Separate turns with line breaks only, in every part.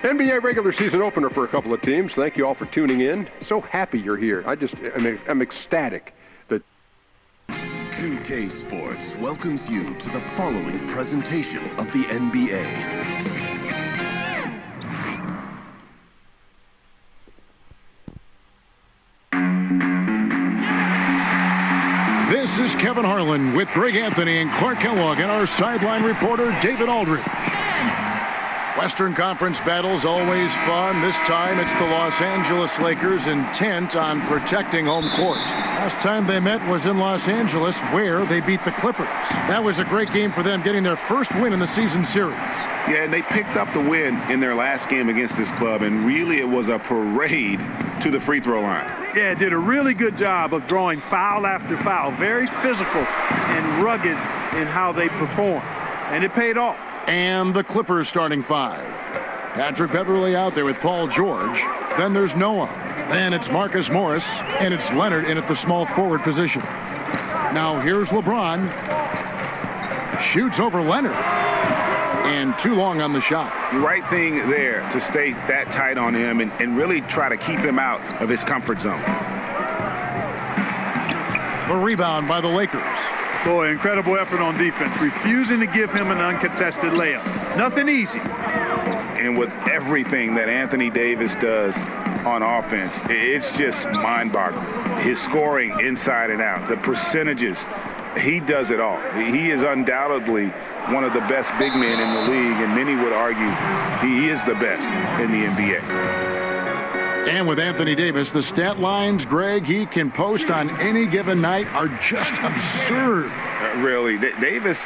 NBA regular season opener for a couple of teams. Thank you all for tuning in. So happy you're here. I'm ecstatic that
2K Sports welcomes you to the following presentation of the NBA.
This is Kevin Harlan with Greg Anthony and Clark Kellogg and our sideline reporter David Aldridge. Western Conference battles always fun. This time it's the Los Angeles Lakers intent on protecting home court. Last time they met was in Los Angeles, where they beat the Clippers. That was a great game for them, getting their first win in the season series.
Yeah, and they picked up the win in their last game against this club, and really it was a parade to the free throw line.
Yeah, did a really good job of drawing foul after foul. Very physical and rugged in how they perform. And it paid off.
And the Clippers starting five. Patrick Beverley out there with Paul George. Then there's Noah. Then it's Marcus Morris. And it's Leonard in at the small forward position. Now here's LeBron. Shoots over Leonard. And too long on the shot.
The right thing there to stay that tight on him and really try to keep him out of his comfort zone.
The rebound by the Lakers.
Boy, incredible effort on defense, refusing to give him an uncontested layup. Nothing easy.
And with everything that Anthony Davis does on offense, it's just mind-boggling. His scoring inside and out, the percentages, he does it all. He is undoubtedly one of the best big men in the league, and many would argue he is the best in the NBA.
And with Anthony Davis, the stat lines, Greg, he can post on any given night are just absurd.
Really, Davis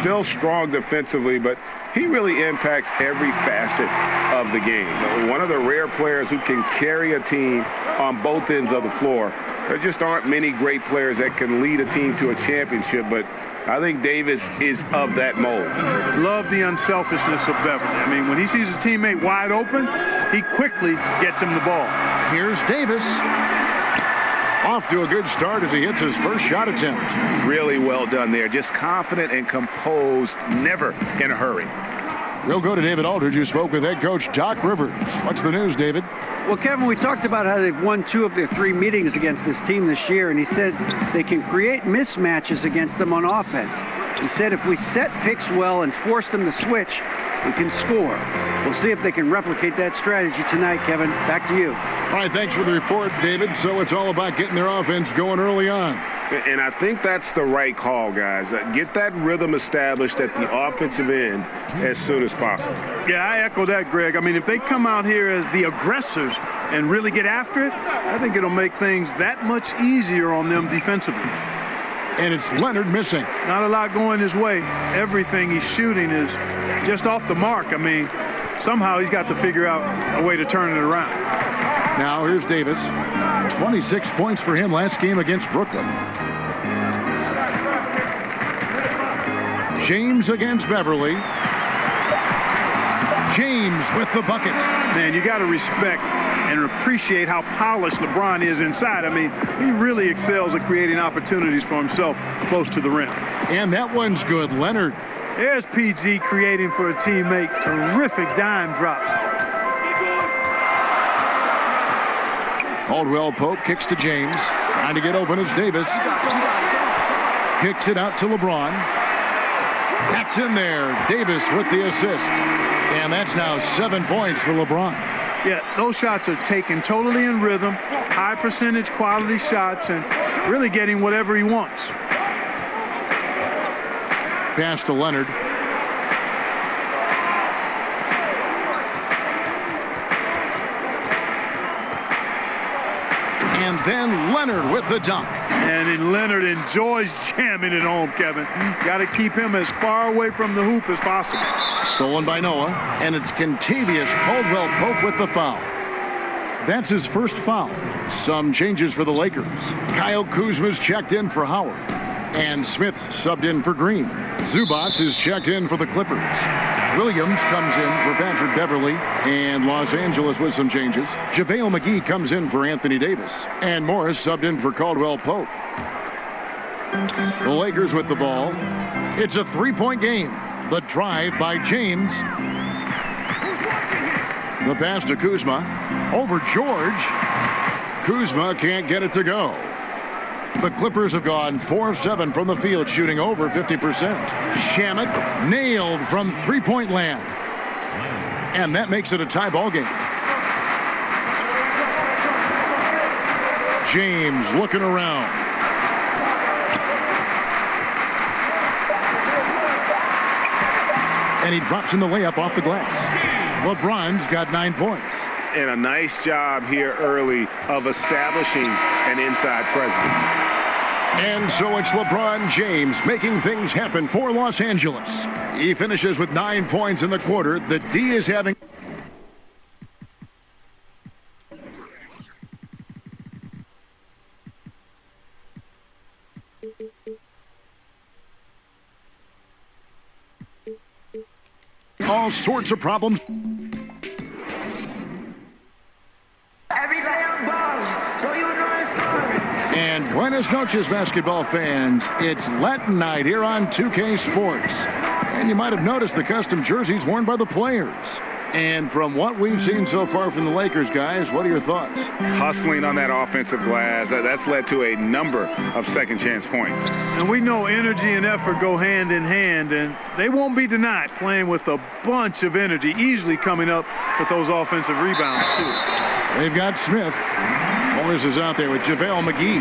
still strong defensively, but he really impacts every facet of the game. One of the rare players who can carry a team on both ends of the floor. There just aren't many great players that can lead a team to a championship, but I think Davis is of that mold.
Love the unselfishness of Beverly. I mean, when he sees his teammate wide open, he quickly gets him the ball.
Here's Davis. Off to a good start as he hits his first shot attempt.
Really well done there. Just confident and composed, never in a hurry.
We'll go to David Aldridge, who spoke with head coach Doc Rivers. What's the news, David?
Well, Kevin, we talked about how they've won 2 of their 3 meetings against this team this year, and he said they can create mismatches against them on offense. He said if we set picks well and force them to switch, we can score. We'll see if they can replicate that strategy tonight, Kevin. Back to you.
All right, thanks for the report, David. So it's all about getting their offense going early on.
And I think that's the right call, guys. Get that rhythm established at the offensive end as soon as possible.
Yeah, I echo that, Greg. I mean, if they come out here as the aggressors and really get after it, I think it'll make things that much easier on them defensively.
And it's Leonard missing.
Not a lot going his way. Everything he's shooting is just off the mark. I mean, somehow he's got to figure out a way to turn it around.
Now here's Davis. 26 points for him last game against Brooklyn. James against Beverly. James with the bucket.
Man, you got to respect and appreciate how polished LeBron is inside. I mean, he really excels at creating opportunities for himself close to the rim.
And that one's good. Leonard.
There's PG creating for a teammate. Terrific dime drops.
Caldwell Pope kicks to James. Trying to get open is Davis. Kicks it out to LeBron. That's in there. Davis with the assist. And that's now 7 points for LeBron.
Yeah, those shots are taken totally in rhythm. High percentage quality shots and really getting whatever he wants.
Pass to Leonard. And then Leonard with the dunk.
And Leonard enjoys jamming it home, Kevin. Got to keep him as far away from the hoop as possible.
Stolen by Noah. And it's Kentavious Caldwell Pope with the foul. That's his first foul. Some changes for the Lakers. Kyle Kuzma's checked in for Howard. And Smith subbed in for Green. Zubac is checked in for the Clippers. Williams comes in for Patrick Beverley. And Los Angeles with some changes. JaVale McGee comes in for Anthony Davis. And Morris subbed in for Caldwell Pope. The Lakers with the ball. It's a three-point game. The drive by James. The pass to Kuzma. Over George. Kuzma can't get it to go. The Clippers have gone 4 of 7 from the field, shooting over 50%. Shamet nailed from three-point land. And that makes it a tie ball game. James looking around. And he drops in the layup off the glass. LeBron's got 9 points.
And a nice job here early of establishing an inside presence.
And so it's LeBron James making things happen for Los Angeles. He finishes with 9 points in the quarter. The D is having... all sorts of problems. And buenas noches, basketball fans. It's Latin night here on 2K Sports. And you might have noticed the custom jerseys worn by the players. And from what we've seen so far from the Lakers, guys, what are your thoughts?
Hustling on that offensive glass, that's led to a number of second chance points.
And we know energy and effort go hand in hand, and they won't be denied playing with a bunch of energy, easily coming up with those offensive rebounds, too.
They've got Smith. Morris is out there with JaVale McGee.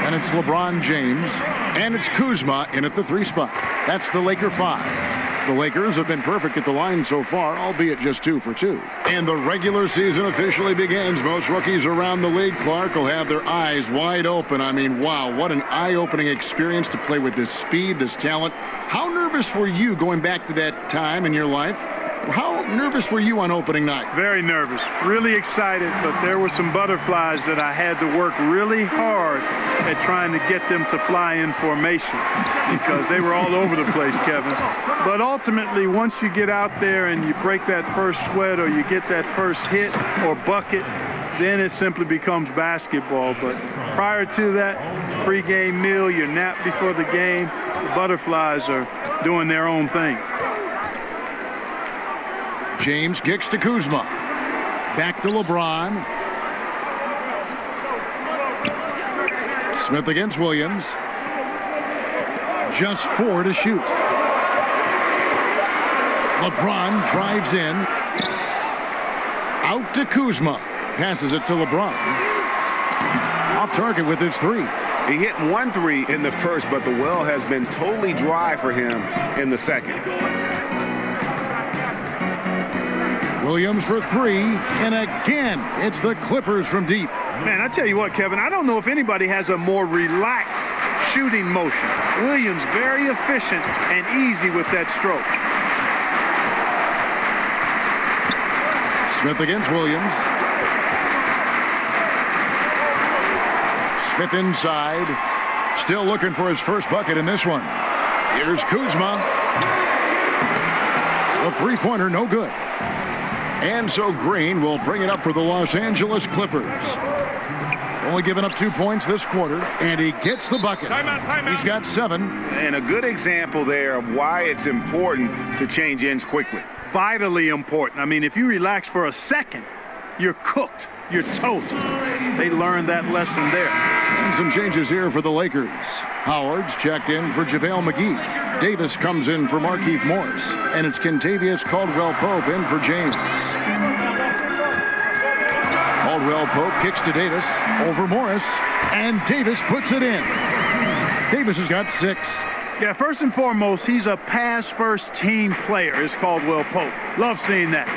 And it's LeBron James. And it's Kuzma in at the 3 spot. That's the Laker 5. The Lakers have been perfect at the line so far, albeit just 2 for 2. And the regular season officially begins. Most rookies around the league, Clark, will have their eyes wide open. I mean, wow, what an eye-opening experience to play with this speed, this talent. How nervous were you going back to that time in your life? How nervous were you on opening night?
Very nervous, really excited, but there were some butterflies that I had to work really hard at trying to get them to fly in formation because they were all over the place, Kevin. But ultimately, once you get out there and you break that first sweat or you get that first hit or bucket, then it simply becomes basketball. But prior to that, pre-game meal, your nap before the game, the butterflies are doing their own thing.
James kicks to Kuzma. Back to LeBron. Smith against Williams. Just 4 to shoot. LeBron drives in. Out to Kuzma. Passes it to LeBron. Off target with his 3.
He hit 1 3 in the first, but the well has been totally dry for him in the second.
Williams for 3, and again, it's the Clippers from deep.
Man, I tell you what, Kevin, I don't know if anybody has a more relaxed shooting motion. Williams very efficient and easy with that stroke.
Smith against Williams. Smith inside. Still looking for his first bucket in this one. Here's Kuzma. The three-pointer, no good. And so Green will bring it up for the Los Angeles Clippers. Only giving up 2 points this quarter, and he gets the bucket. Timeout. He's got 7.
And a good example there of why it's important to change ends quickly.
Vitally important. I mean, if you relax for a second, you're cooked. You're toast. They learned that lesson there.
And some changes here for the Lakers. Howard's checked in for JaVale McGee. Davis comes in for Markieff Morris. And it's Kentavious Caldwell-Pope in for James. Caldwell-Pope kicks to Davis. Over Morris. And Davis puts it in. Davis has got 6.
Yeah, first and foremost, he's a pass-first team player, is Caldwell-Pope. Love seeing that.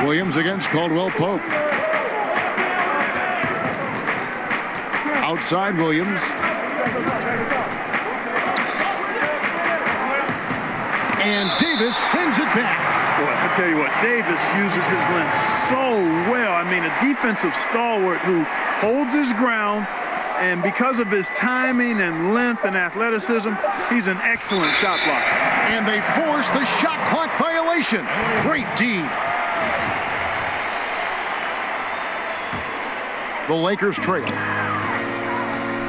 Williams against Caldwell-Pope. Outside Williams. And Davis sends it back.
Boy, I tell you what, Davis uses his length so well. I mean, a defensive stalwart who holds his ground, and because of his timing and length and athleticism, he's an excellent shot blocker.
And they force the shot clock violation. Great D. The Lakers trail.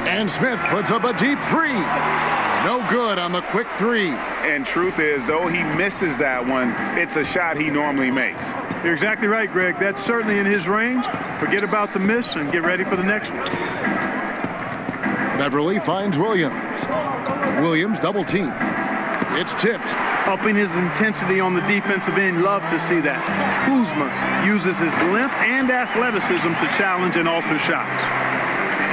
And Smith puts up a deep 3. No good on the quick three.
And truth is, though he misses that one, it's a shot he normally makes.
You're exactly right, Greg. That's certainly in his range. Forget about the miss and get ready for the next one.
Beverly finds Williams. Williams double team. It's tipped.
Upping his intensity on the defensive end. Love to see that. Kuzma uses his length and athleticism to challenge and alter shots.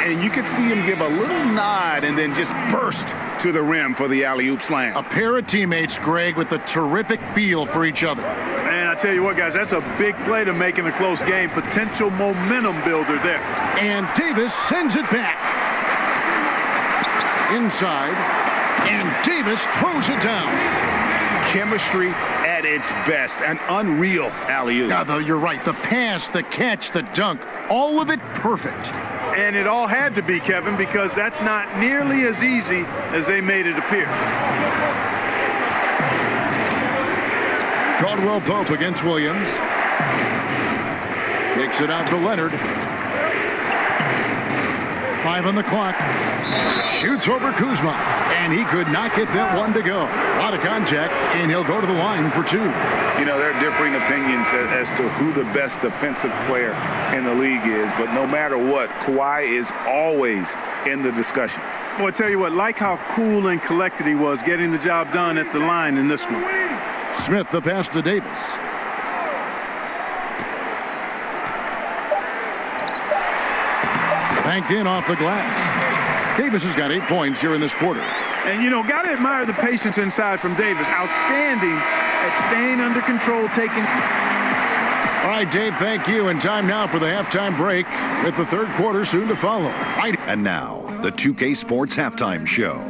And you could see him give a little nod and then just burst to the rim for the alley-oop slam.
A pair of teammates, Greg, with a terrific feel for each other.
And I tell you what, guys, that's a big play to make in a close game. Potential momentum builder there.
And Davis sends it back. Inside. And Davis throws it down.
Chemistry at its best. An unreal alley-oop.
Now, though, you're right. The pass, the catch, the dunk, all of it perfect.
And it all had to be, Kevin, because that's not nearly as easy as they made it appear.
Caldwell Pope against Williams. Kicks it out to Leonard. 5 on the clock. Shoots over Kuzma. And he could not get that one to go. A lot of contact, and he'll go to the line for 2.
You know, there are differing opinions as to who the best defensive player in the league is. But no matter what, Kawhi is always in the discussion.
Well, I tell you what, like how cool and collected he was getting the job done at the line in this one.
Smith the pass to Davis. Banked in off the glass. Davis has got 8 points here in this quarter.
And, you know, got to admire the patience inside from Davis. Outstanding at staying under control, taking...
All right, Dave, thank you. And time now for the halftime break with the third quarter soon to follow. Right.
And now, the 2K Sports Halftime Show.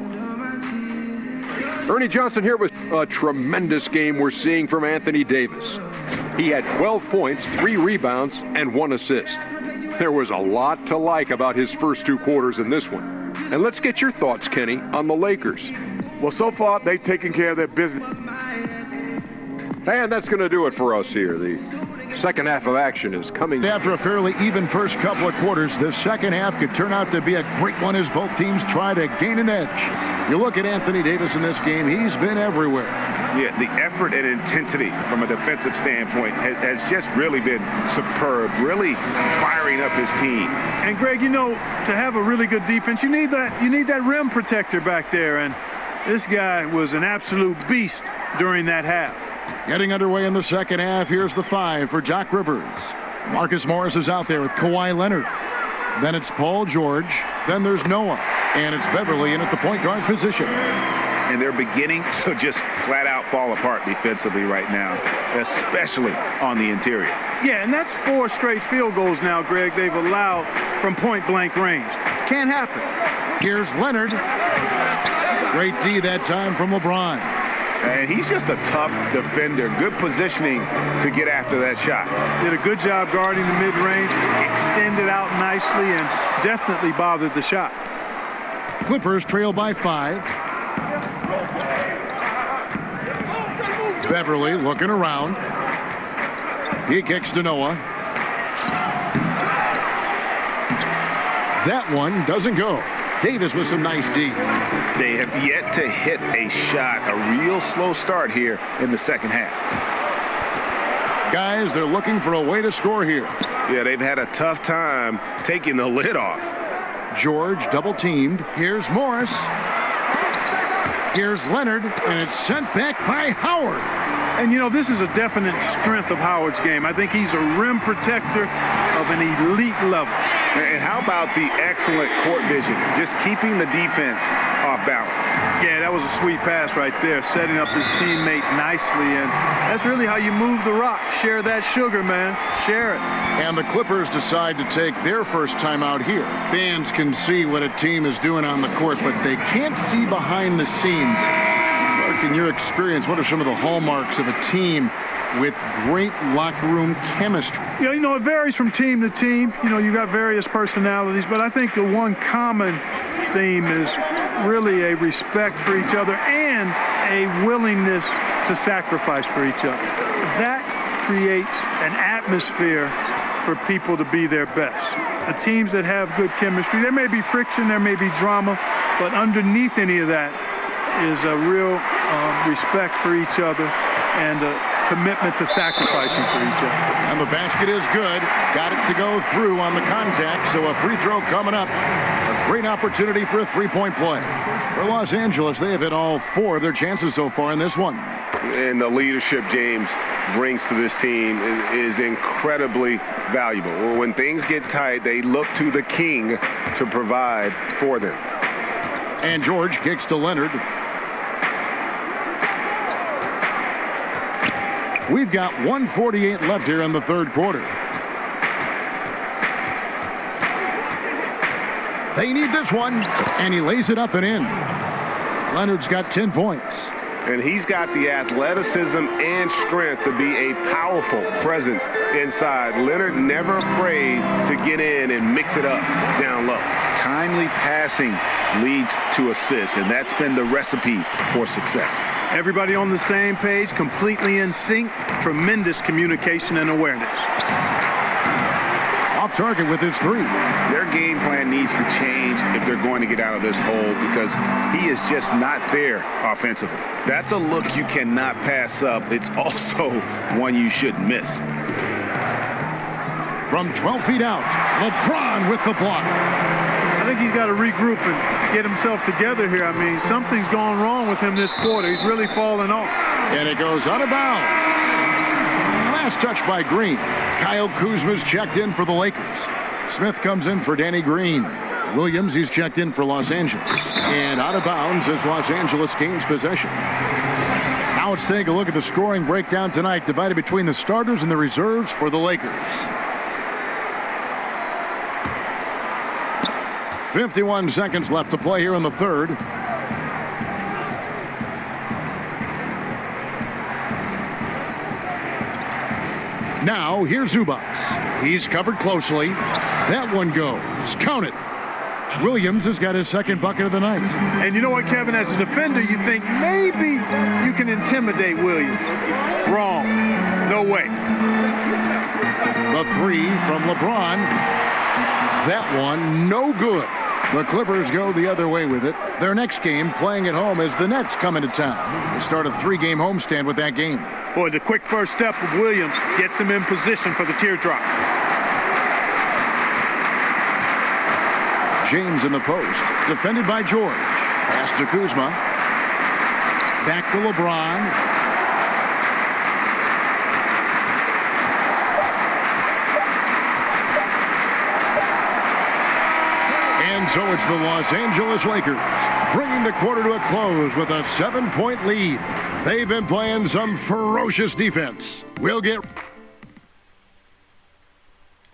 Ernie Johnson here with a tremendous game we're seeing from Anthony Davis. He had 12 points, 3 rebounds, and 1 assist. There was a lot to like about his first 2 quarters in this one. And let's get your thoughts, Kenny, on the Lakers.
Well, so far, they've taken care of their business.
And that's going to do it for us here. The second half of action is coming.
After a fairly even first couple of quarters, the second half could turn out to be a great one as both teams try to gain an edge. You look at Anthony Davis in this game, he's been everywhere.
Yeah, the effort and intensity from a defensive standpoint has just really been superb, really firing up his team.
And, Greg, you know, to have a really good defense, you need that rim protector back there. And this guy was an absolute beast during that half.
Getting underway in the second half, here's the 5 for Doc Rivers. Marcus Morris is out there with Kawhi Leonard. Then it's Paul George. Then there's Noah. And it's Beverly in at the point guard position.
And they're beginning to just flat out fall apart defensively right now, especially on the interior.
Yeah, and that's 4 straight field goals now, Greg, they've allowed from point-blank range. Can't happen.
Here's Leonard. Great D that time from LeBron.
And he's just a tough defender. Good positioning to get after that shot.
Did a good job guarding the mid-range, extended out nicely, and definitely bothered the shot.
Clippers trail by 5. Beverly looking around. He kicks to Noah. That one doesn't go. Davis with some nice D.
They have yet to hit a shot. A real slow start here in the second half.
Guys, they're looking for a way to score here.
Yeah, they've had a tough time taking the lid off.
George double teamed. Here's Morris. Here's Leonard, and it's sent back by Howard.
And, you know, this is a definite strength of Howard's game. I think he's a rim protector of an elite level.
And how about the excellent court vision, just keeping the defense off balance?
Yeah, that was a sweet pass right there, setting up his teammate nicely. And that's really how you move the rock. Share that sugar, man. Share it. And
the Clippers decide to take their first time out here. Fans can see what a team is doing on the court, but they can't see behind the scenes. In your experience, what are some of the hallmarks of a team with great locker room chemistry?
Yeah, you know, it varies from team to team. You know, you've got various personalities, but I think the one common theme is really a respect for each other and a willingness to sacrifice for each other. That creates an atmosphere for people to be their best. The teams that have good chemistry, there may be friction, there may be drama, but underneath any of that, is a real respect for each other and a commitment to sacrificing for each other.
And the basket is good. Got it to go through on the contact, so a free throw coming up. A great opportunity for a three-point play. For Los Angeles, they have hit all 4 of their chances so far in this one.
And the leadership James brings to this team is incredibly valuable. When things get tight, they look to the king to provide for them.
And George kicks to Leonard. We've got 1:48 left here in the third quarter. They need this one, and he lays it up and in. Leonard's got 10 points.
And he's got the athleticism and strength to be a powerful presence inside. Leonard never afraid to get in and mix it up down low.
Timely passing leads to assists, and that's been the recipe for success.
Everybody on the same page, completely in sync, tremendous communication and awareness.
Off target with his 3.
Their game plan needs to change if they're going to get out of this hole, because he is just not there offensively. That's a look you cannot pass up. It's also one you shouldn't miss.
From 12 feet out, LeBron with the block.
I think he's got to regroup and get himself together here. I mean, something's gone wrong with him this quarter. He's really fallen off.
And it goes out of bounds. Last touch by Green. Kyle Kuzma's checked in for the Lakers. Smith comes in for Danny Green. Williams, he's checked in for Los Angeles. And out of bounds as Los Angeles gains possession. Now let's take a look at the scoring breakdown tonight, divided between the starters and the reserves for the Lakers. 51 seconds left to play here in the third. Now, here's Zubac. He's covered closely. That one goes. Count it. Williams has got his second bucket of the night.
And you know what, Kevin? As a defender, you think maybe you can intimidate Williams. Wrong. No way.
The 3 from LeBron. That one, no good. The Clippers go the other way with it. Their next game, playing at home, as the Nets come into town. They start a 3-game homestand with that game.
Boy, the quick first step of Williams gets him in position for the teardrop.
James in the post, defended by George. Pass to Kuzma. Back to LeBron. And so it's the Los Angeles Lakers bringing the quarter to a close with a 7-point lead. They've been playing some ferocious defense. We'll get...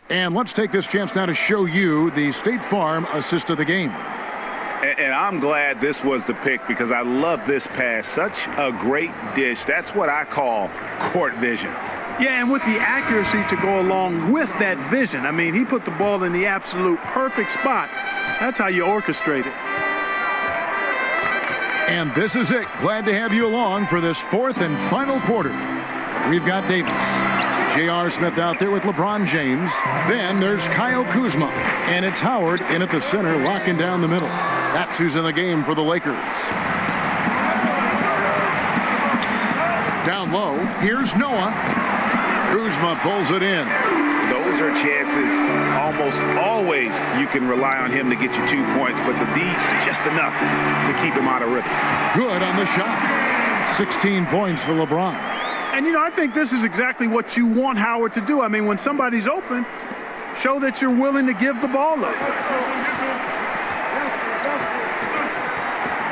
And let's take this chance now to show you the State Farm assist of the game.
And I'm glad this was the pick, because I love this pass. Such a great dish. That's what I call court vision.
Yeah, and with the accuracy to go along with that vision. I mean, he put the ball in the absolute perfect spot. That's how you orchestrate it.
And this is it. Glad to have you along for this fourth and final quarter. We've got Davis. J.R. Smith out there with LeBron James. Then there's Kyle Kuzma. And it's Howard in at the center, locking down the middle. That's who's in the game for the Lakers. Down low, here's Noah. Kuzma pulls it in.
Those are chances almost always you can rely on him to get you 2 points, but the D, just enough to keep him out of rhythm.
Good on the shot. 16 points for LeBron.
And, you know, I think this is exactly what you want Howard to do. I mean, when somebody's open, show that you're willing to give the ball up.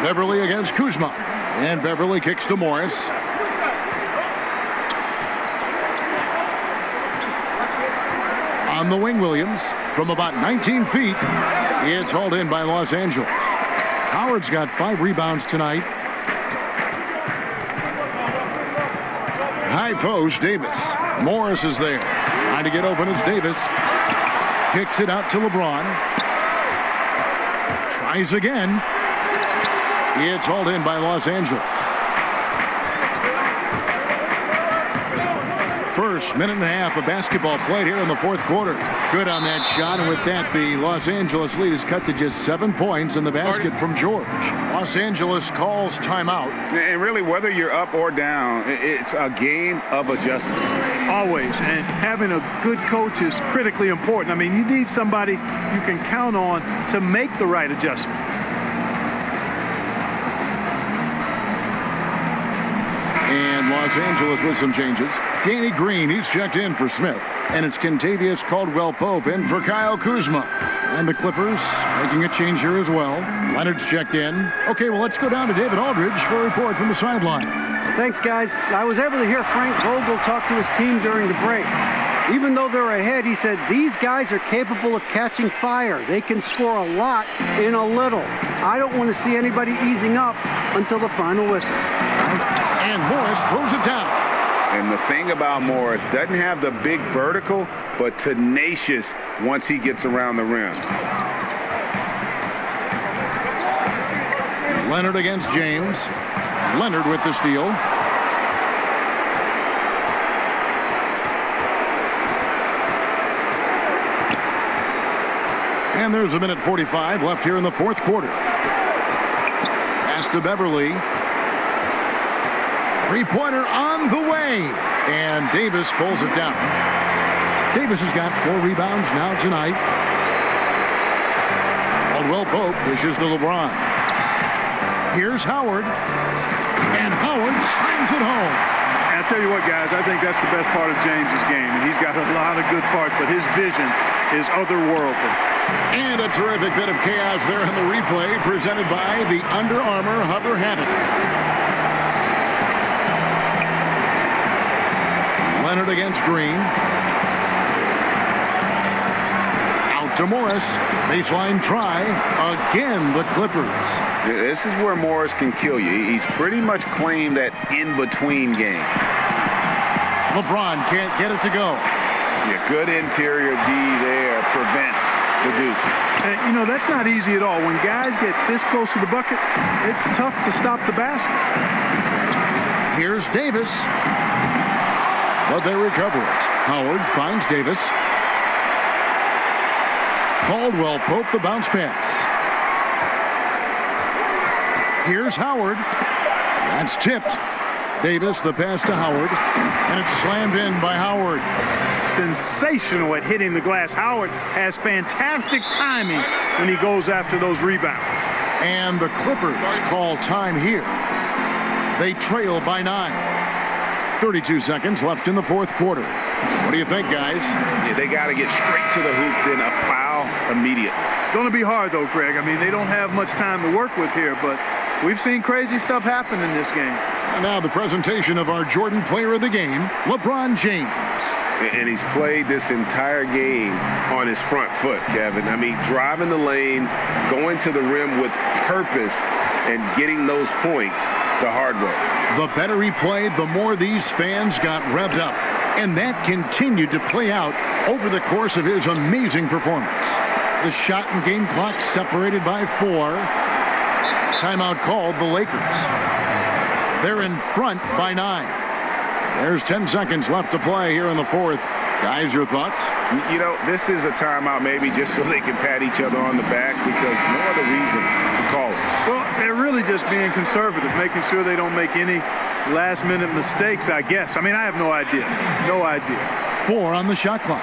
Beverly against Kuzma. And Beverly kicks to Morris. On the wing, Williams, from about 19 feet. It's hauled in by Los Angeles. Howard's got 5 rebounds tonight. High post, Davis. Morris is there. Trying to get open is Davis. Kicks it out to LeBron. Tries again. It's hauled in by Los Angeles. first minute and a half of basketball played here in the fourth quarter. Good on that shot, and with that, the Los Angeles lead is cut to just 7 points in the basket from George. Los Angeles calls timeout.
And really, whether you're up or down, it's a game of adjustments.
Always. And having a good coach is critically important. I mean, you need somebody you can count on to make the right adjustment.
And Los Angeles with some changes. Danny Green, he's checked in for Smith. And it's Kentavious Caldwell-Pope in for Kyle Kuzma. And the Clippers making a change here as well. Leonard's checked in. Okay, well, let's go down to David Aldridge for a report from the sideline.
Thanks, guys. I was able to hear Frank Vogel talk to his team during the break. Even though they're ahead, he said, these guys are capable of catching fire. They can score a lot in a little. I don't want to see anybody easing up until the final whistle.
And Morris throws it down.
And the thing about Morris, doesn't have the big vertical, but tenacious once he gets around the rim.
Leonard against James. Leonard with the steal. And there's a minute 45 left here in the fourth quarter. Pass to Beverly. Three-pointer on the way. And Davis pulls it down. Davis has got 4 rebounds now tonight. Caldwell-Pope dishes to LeBron. Here's Howard. And Howard slams it home.
And I'll tell you what, guys, I think that's the best part of James's game. And he's got a lot of good parts, but his vision is otherworldly.
And a terrific bit of chaos there in the replay, presented by the Under Armour Hover Habit. Leonard against Green. Out to Morris. Baseline try. Again, the Clippers.
This is where Morris can kill you. He's pretty much claimed that in-between game.
LeBron can't get it to go.
Yeah, good interior D there prevents the deuce.
You know, that's not easy at all. When guys get this close to the bucket, it's tough to stop the basket.
Here's Davis. But they recover it. Howard finds Davis. Caldwell-Pope the bounce pass. Here's Howard. That's tipped. Davis the pass to Howard. And it's slammed in by Howard.
Sensational at hitting the glass. Howard has fantastic timing when he goes after those rebounds.
And the Clippers call time here. They trail by 9. 32 seconds left in the fourth quarter. What do you think, guys?
Yeah, they got to get straight to the hoop, then a foul immediately.
Going to be hard, though, Greg. I mean, they don't have much time to work with here, but we've seen crazy stuff happen in this game.
And now the presentation of our Jordan Player of the Game, LeBron James.
And he's played this entire game on his front foot, Kevin. I mean, driving the lane, going to the rim with purpose, and getting those points the hard way.
The better he played, the more these fans got revved up. And that continued to play out over the course of his amazing performance. The shot and game clock separated by 4. Timeout called the Lakers. They're in front by 9. There's 10 seconds left to play here in the fourth. Guys, your thoughts?
You know, this is a timeout maybe just so they can pat each other on the back because no other reason to call it.
Well, they're really just being conservative, making sure they don't make any last-minute mistakes, I guess. I mean, I have no idea. No idea.
4 on the shot clock.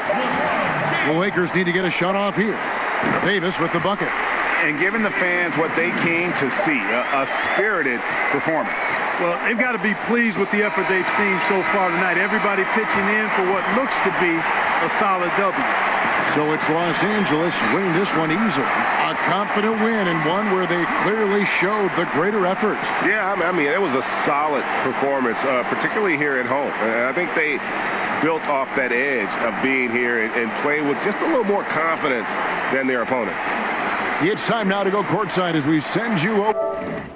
The Lakers need to get a shot off here. Davis with the bucket.
And giving the fans what they came to see, a spirited performance.
Well, they've got to be pleased with the effort they've seen so far tonight. Everybody pitching in for what looks to be a solid W.
So it's Los Angeles winning this one easily. A confident win and one where they clearly showed the greater effort.
Yeah, I mean, it was a solid performance, particularly here at home. I think they built off that edge of being here and played with just a little more confidence than their opponent.
It's time now to go courtside as we send you over.